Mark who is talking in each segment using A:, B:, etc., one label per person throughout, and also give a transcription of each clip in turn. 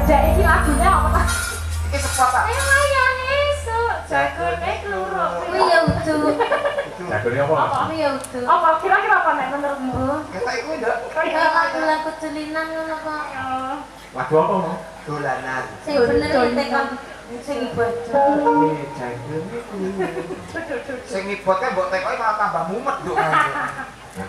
A: Dek iki lagune apa ta?
B: Iki sepot ta.
A: Ayang esuk jagone kluruk.
C: Kuwi ya udu.
D: Jagone apa?
C: Kuwi ya udu.
A: Apa kira-kira apa nek menurutmu?
B: Ketok iku ndak.
C: Ya lagu-lagu tulinan ngono kok.
D: Lagu apa mau?
B: Dolanan.
C: Sing bener iki kan sing ibadah.
B: Sing ngibotke mbok tekoki malah tambah mumet nduk.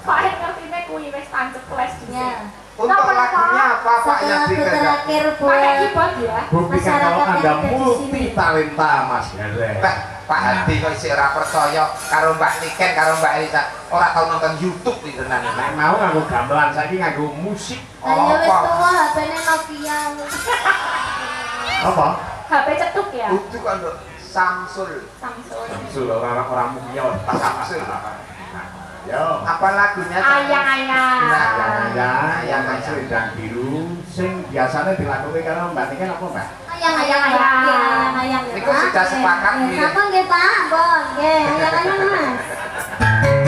A: Paling ngertine kuwi wis tancep flash
C: Ya.
B: Untuk lagunya apa Pak
C: Satu
B: yang
C: lagu
B: diketok?
C: terakhir
A: pakai
C: buat
A: keyboard ya.
D: Buktikan kalau
C: Masyarakat
D: Anda
C: yang ada di
D: multi
C: sini.
D: talenta Mas Hele.
B: Pak Hadi kok isih ora percaya karo Mbak Niken karo Mbak Elisa. Ora tau nonton YouTube iki tenan.
D: Nek mau nganggo gamelan saiki nganggo musik.
C: Ayo wis
B: Apa?
C: tua HP-ne Nokia.
D: Apa?
A: HP cetuk ya.
B: Kudu kan Nduk. Samsul.
A: Samsung.
D: Samsul orang mukion.
B: Samsul.
D: Yo.
B: Apa lagunya?
A: Ayang-ayang.
D: Yang Samsul dan biru sing biasanya dilakukan karo Mbak Niken apa Mbak?
C: Ayang-ayang.
B: Niku sudah sepakat
C: Eh,
B: mirip.
C: Sapa nggih Pak? Bon, nggih. Ayang-ayang Mas.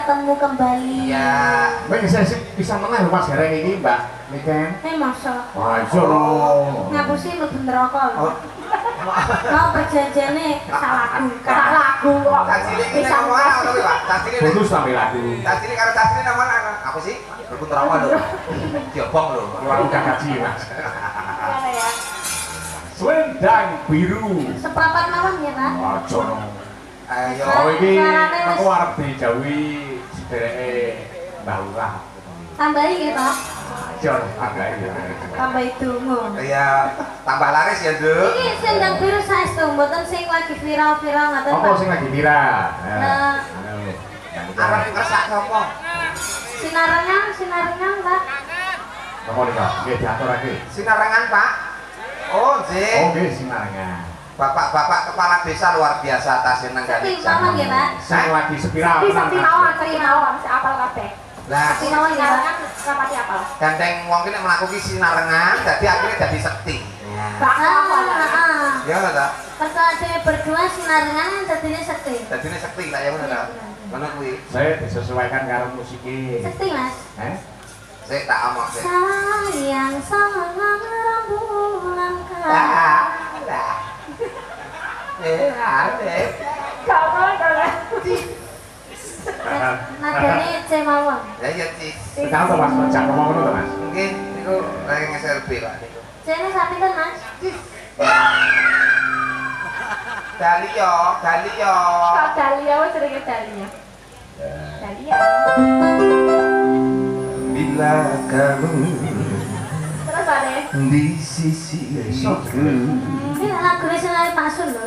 C: bertemu kembali.
B: Iya.
D: Mbak saya sih bisa menang Mas Gareng ini Mbak Niken.
C: Masa
D: Wah iso.
C: ngapusi mlebu neraka.
B: Oh.
C: Mau perjanjiane salahku.
A: Salahku kok.
B: Cacile iki nang omah ana to, Pak? Cacile.
D: Bonus sampai lagu.
B: Cacile karo cacile nang mana? Apa sih? Berkut rawa lho. Diobong lho.
D: Keluar udah gaji Mas.
A: Gimana ya?
D: Selendang biru.
C: Seprapat malam ya, Pak.
D: Wah jono.
B: Ayo.
D: Oh iki
C: Carane wis-
D: aku arep dijauhi sedereke Mbah Lurah.
C: Tambahi ya, Pak.
D: Jono agak iki.
C: Tambahi donga.
B: Iya, tambah laris ya, Nduk.
C: Iki sendang biru saestu mboten sing lagi viral-viral ngoten,
D: Apa
C: Pak.
D: sing lagi viral?
C: Nah.
B: Arep ngersake apa?
C: Sinarengan, Pak.
D: Apa nih kok? Nggih diaturake.
B: Sinarengan, Pak. Oh, nggih.
D: Oh nggih sinarengan.
B: Bapak-bapak kepala desa luar biasa tasih nang
C: Sepi
B: Ganesha.
C: mawon ya, Pak.
D: Sing lagi spiral
A: Di
D: tenang,
A: sepi
D: Mas.
A: mawon, sepi mawon, si apal kabeh.
B: Lah,
C: Sepi mawon ya, Pak.
A: Kan rapati apal.
B: gandeng wong ki nek mlaku ki sinarengan, dadi akhirnya dadi sekti.
A: Bakal apa ya?
B: Ya ngono ta?
C: Perkara dhewe berdua sinarengan dadine sekti.
B: Dadine sekti lah ya ngono ta? Ngono kuwi.
D: Saya disesuaikan karo musiknya.
C: Sekti, Mas.
B: Sik tak omong sik.
C: Sayang sangat rembulan
B: Lah, lah. Ade.
A: Kamu kalau
C: nadane C mawon.
B: Ya ya, Cis.
D: Sekarang tuh Mas, cak ngomong ngono tuh Mas.
B: Nggih, niku lagi ngeser B, Pak.
C: C-ne sapinten, Mas?
B: Dalio, Dalio.
A: Kak Dalia, wes sering Dalia. Dalia.
B: Bila kamu
A: Terus ada.
B: di sisiku.
C: Ini lagu senare Pak Sun lho.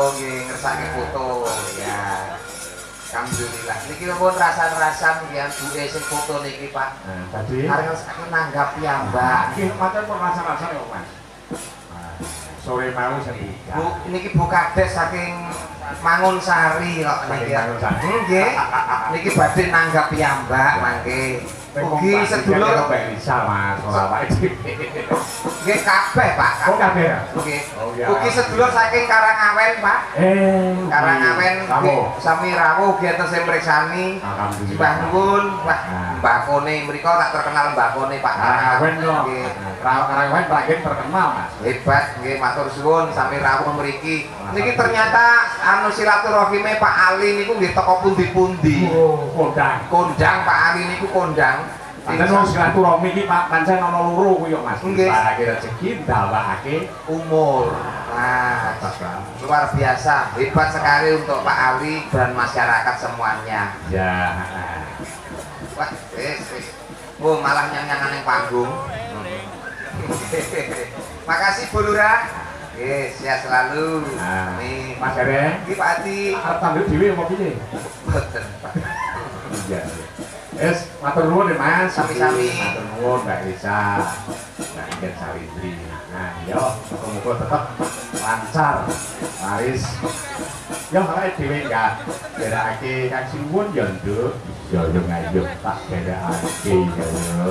B: Oh, nggih ngersake foto. Ya. Alhamdulillah. Niki pun rasan-rasan nggih buke sing foto niki, Pak.
D: Nah, tadi
B: Karena saking nanggap ya, Mbak.
D: nggih matur pun rasa-rasa kok, Mas. Nah, sore mau sendiri.
B: Bu, niki Bu Kades saking Mangunsari kok niki.
D: Mangunsari.
B: Nggih. Niki badhe nanggap ya, Mbak, mangke. Ugi sedulur
D: Mbak Lisa, Mas, ora Pak.
B: nggih kabeh, Pak.
D: Oh, kabeh ya?
B: Nggih.
D: Oh, iya.
B: Ugi sedulur saking Karangawen, Pak. Karangawen
D: kamu.
B: sami rawuh ugi enten sing mriksani.
D: Alhamdulillah.
B: Mbah nuwun, wah
D: Nah.
B: mbakone mriku tak terkenal mbakone Pak
D: Karangawen kok.
B: Nggih.
D: Karangawen Pragen terkenal, Mas.
B: Hebat nggih matur suwun sami rawuh mriki. Niki ternyata anu silaturahime Pak Ali niku nggih teko pundi-pundi.
D: Oh, kondang.
B: Kondang Pak Ali niku kondang.
D: Pancen wong silaturahmi iki Pak pancen ana loro kuwi kok, Mas.
B: Nggih.
D: Barake rezeki ndawakake
B: Umur. Nah, luar biasa, hebat sekali untuk Pak Ali dan masyarakat semuanya.
D: ya.
B: Wah, wis. Oh, malah nyang-nyangan yang panggung. Makasih Bu Lurah. Oke, sehat selalu.
D: Nah,
B: Nih,
D: Mas Gareng.
B: iki Pak Adi.
D: Arep tanduk dhewe apa piye?
B: Boten, Pak.
D: Iya. Es, matur nuwun ya, Mas.
B: Sami-sami.
D: Matur nuwun Mbak Lisa. Mbak Ingen Sawitri. Nah, yo, muga-muga tetep lancar. Laris. Yo, awake dhewe enggak berakake kang sinuwun yo, Nduk. Yo ngayo tak berakake yo.